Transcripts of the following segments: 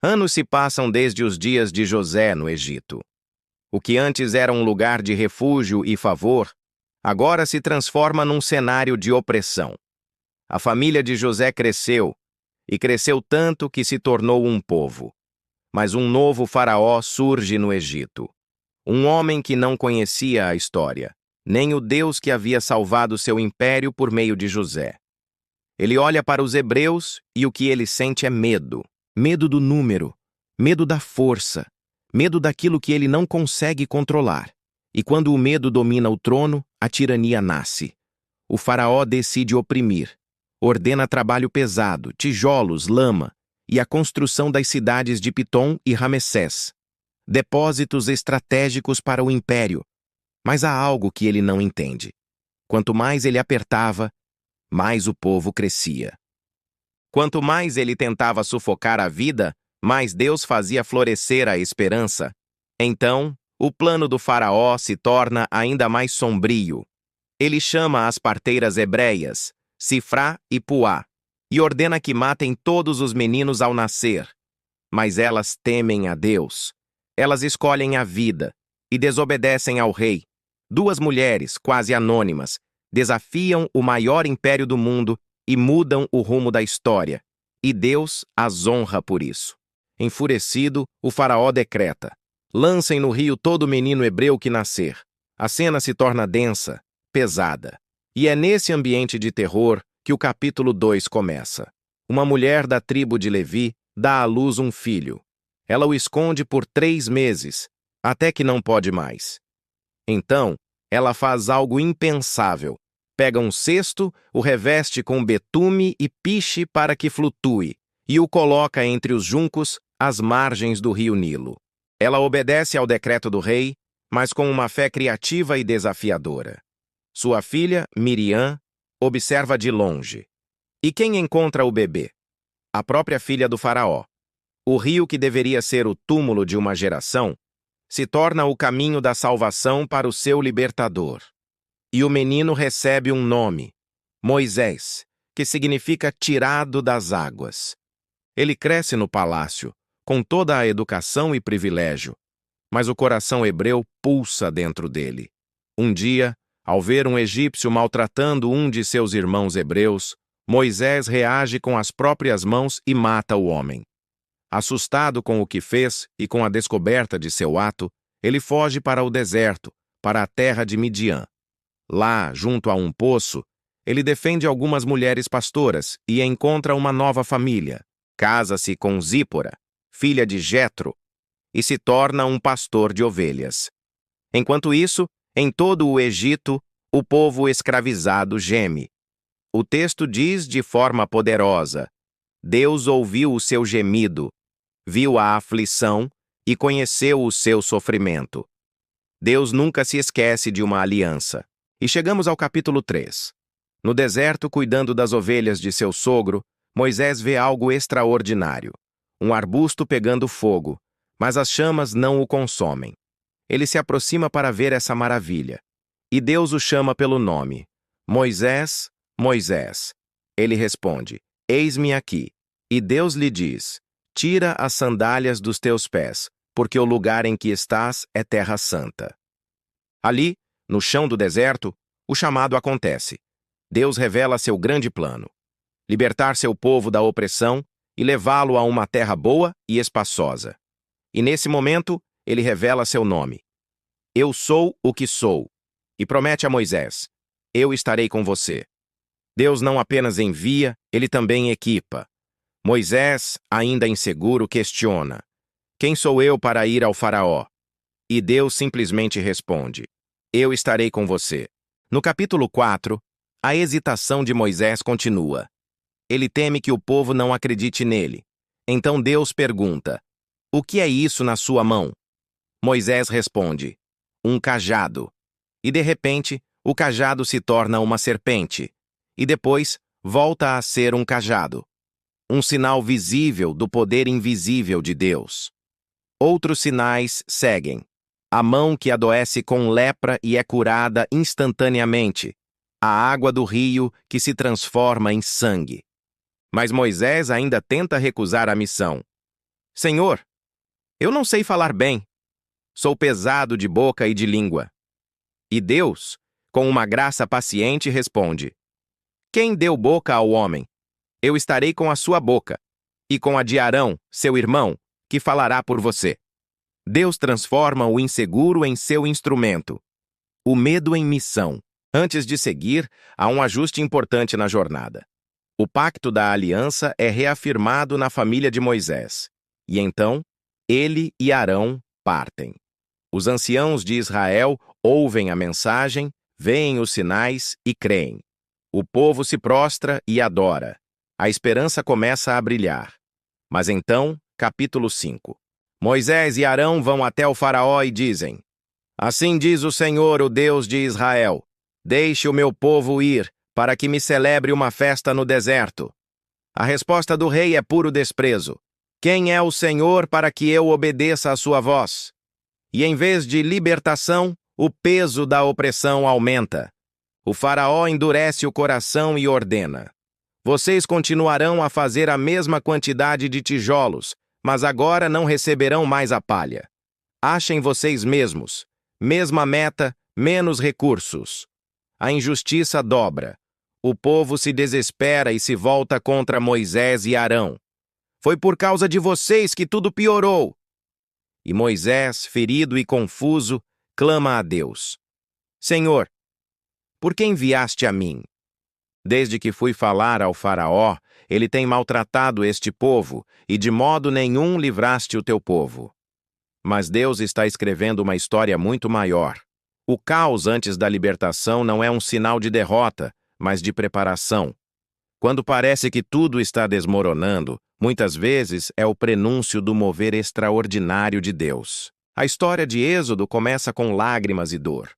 Anos se passam desde os dias de José no Egito. O que antes era um lugar de refúgio e favor, agora se transforma num cenário de opressão. A família de José cresceu, e cresceu tanto que se tornou um povo. Mas um novo faraó surge no Egito. Um homem que não conhecia a história, nem o Deus que havia salvado seu império por meio de José. Ele olha para os hebreus e o que ele sente é medo. Medo do número, medo da força, medo daquilo que ele não consegue controlar. E quando o medo domina o trono, a tirania nasce. O faraó decide oprimir. Ordena trabalho pesado, tijolos, lama, e a construção das cidades de Pitom e Ramessés. Depósitos estratégicos para o império. Mas há algo que ele não entende. Quanto mais ele apertava, mais o povo crescia. Quanto mais ele tentava sufocar a vida, mais Deus fazia florescer a esperança. Então, o plano do faraó se torna ainda mais sombrio. Ele chama as parteiras hebreias, Sifrá e Puá, e ordena que matem todos os meninos ao nascer. Mas elas temem a Deus. Elas escolhem a vida e desobedecem ao rei. Duas mulheres, quase anônimas, desafiam o maior império do mundo e mudam o rumo da história. E Deus as honra por isso. Enfurecido, o faraó decreta: lancem no rio todo menino hebreu que nascer. A cena se torna densa, pesada. E é nesse ambiente de terror que o capítulo 2 começa. Uma mulher da tribo de Levi dá à luz um filho. Ela o esconde por 3 meses, até que não pode mais. Então, ela faz algo impensável. Pega um cesto, o reveste com betume e piche para que flutue, e o coloca entre os juncos, às margens do rio Nilo. Ela obedece ao decreto do rei, mas com uma fé criativa e desafiadora. Sua filha, Miriam, observa de longe. E quem encontra o bebê? A própria filha do faraó. O rio que deveria ser o túmulo de uma geração se torna o caminho da salvação para o seu libertador. E o menino recebe um nome, Moisés, que significa tirado das águas. Ele cresce no palácio, com toda a educação e privilégio, mas o coração hebreu pulsa dentro dele. Um dia, ao ver um egípcio maltratando um de seus irmãos hebreus, Moisés reage com as próprias mãos e mata o homem. Assustado com o que fez e com a descoberta de seu ato, ele foge para o deserto, para a terra de Midian. Lá, junto a um poço, ele defende algumas mulheres pastoras e encontra uma nova família. Casa-se com Zípora, filha de Jetro, e se torna um pastor de ovelhas. Enquanto isso, em todo o Egito, o povo escravizado geme. O texto diz de forma poderosa: Deus ouviu o seu gemido, viu a aflição e conheceu o seu sofrimento. Deus nunca se esquece de uma aliança. E chegamos ao capítulo 3. No deserto, cuidando das ovelhas de seu sogro, Moisés vê algo extraordinário. Um arbusto pegando fogo, mas as chamas não o consomem. Ele se aproxima para ver essa maravilha. E Deus o chama pelo nome. Moisés, Moisés. Ele responde: eis-me aqui. E Deus lhe diz: tira as sandálias dos teus pés, porque o lugar em que estás é terra santa. Ali, no chão do deserto, o chamado acontece. Deus revela seu grande plano: libertar seu povo da opressão e levá-lo a uma terra boa e espaçosa. E nesse momento, ele revela seu nome. Eu sou o que sou. E promete a Moisés: eu estarei com você. Deus não apenas envia, ele também equipa. Moisés, ainda inseguro, questiona: quem sou eu para ir ao faraó? E Deus simplesmente responde: eu estarei com você. No capítulo 4, a hesitação de Moisés continua. Ele teme que o povo não acredite nele. Então Deus pergunta: o que é isso na sua mão? Moisés responde: um cajado. E de repente, o cajado se torna uma serpente. E depois, volta a ser um cajado. Um sinal visível do poder invisível de Deus. Outros sinais seguem. A mão que adoece com lepra e é curada instantaneamente. A água do rio que se transforma em sangue. Mas Moisés ainda tenta recusar a missão. Senhor, eu não sei falar bem. Sou pesado de boca e de língua. E Deus, com uma graça paciente, responde: Quem deu boca ao homem? Eu estarei com a sua boca, e com a de Arão, seu irmão, que falará por você. Deus transforma o inseguro em seu instrumento, o medo em missão. Antes de seguir, há um ajuste importante na jornada. O pacto da aliança é reafirmado na família de Moisés. E então, ele e Arão partem. Os anciãos de Israel ouvem a mensagem, veem os sinais e creem. O povo se prostra e adora. A esperança começa a brilhar. Mas então, capítulo 5. Moisés e Arão vão até o faraó e dizem: Assim diz o Senhor, o Deus de Israel: Deixe o meu povo ir, para que me celebre uma festa no deserto. A resposta do rei é puro desprezo. Quem é o Senhor para que eu obedeça à sua voz? E em vez de libertação, o peso da opressão aumenta. O faraó endurece o coração e ordena: Vocês continuarão a fazer a mesma quantidade de tijolos, mas agora não receberão mais a palha. Achem vocês mesmos. Mesma meta, menos recursos. A injustiça dobra. O povo se desespera e se volta contra Moisés e Arão. Foi por causa de vocês que tudo piorou. E Moisés, ferido e confuso, clama a Deus: Senhor, por que enviaste a mim? Desde que fui falar ao faraó, ele tem maltratado este povo, e de modo nenhum livraste o teu povo. Mas Deus está escrevendo uma história muito maior. O caos antes da libertação não é um sinal de derrota, mas de preparação. Quando parece que tudo está desmoronando, muitas vezes é o prenúncio do mover extraordinário de Deus. A história de Êxodo começa com lágrimas e dor.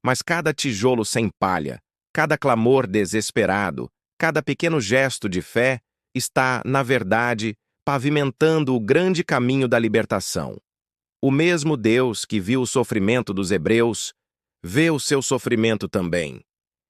Mas cada tijolo sem palha, cada clamor desesperado, cada pequeno gesto de fé está, na verdade, pavimentando o grande caminho da libertação. O mesmo Deus que viu o sofrimento dos hebreus, vê o seu sofrimento também.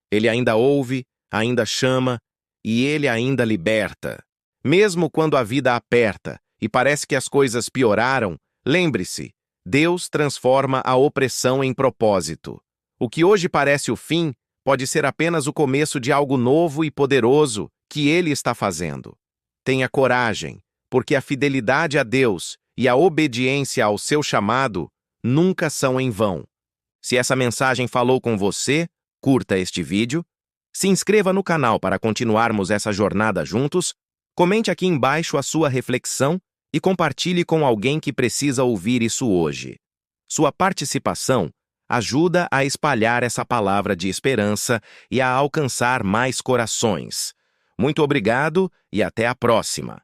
Ele ainda ouve, ainda chama, e ele ainda liberta. Mesmo quando a vida aperta e parece que as coisas pioraram, lembre-se, Deus transforma a opressão em propósito. O que hoje parece o fim pode ser apenas o começo de algo novo e poderoso que Ele está fazendo. Tenha coragem, porque a fidelidade a Deus e a obediência ao seu chamado nunca são em vão. Se essa mensagem falou com você, curta este vídeo, se inscreva no canal para continuarmos essa jornada juntos, comente aqui embaixo a sua reflexão e compartilhe com alguém que precisa ouvir isso hoje. Sua participação ajuda a espalhar essa palavra de esperança e a alcançar mais corações. Muito obrigado e até a próxima!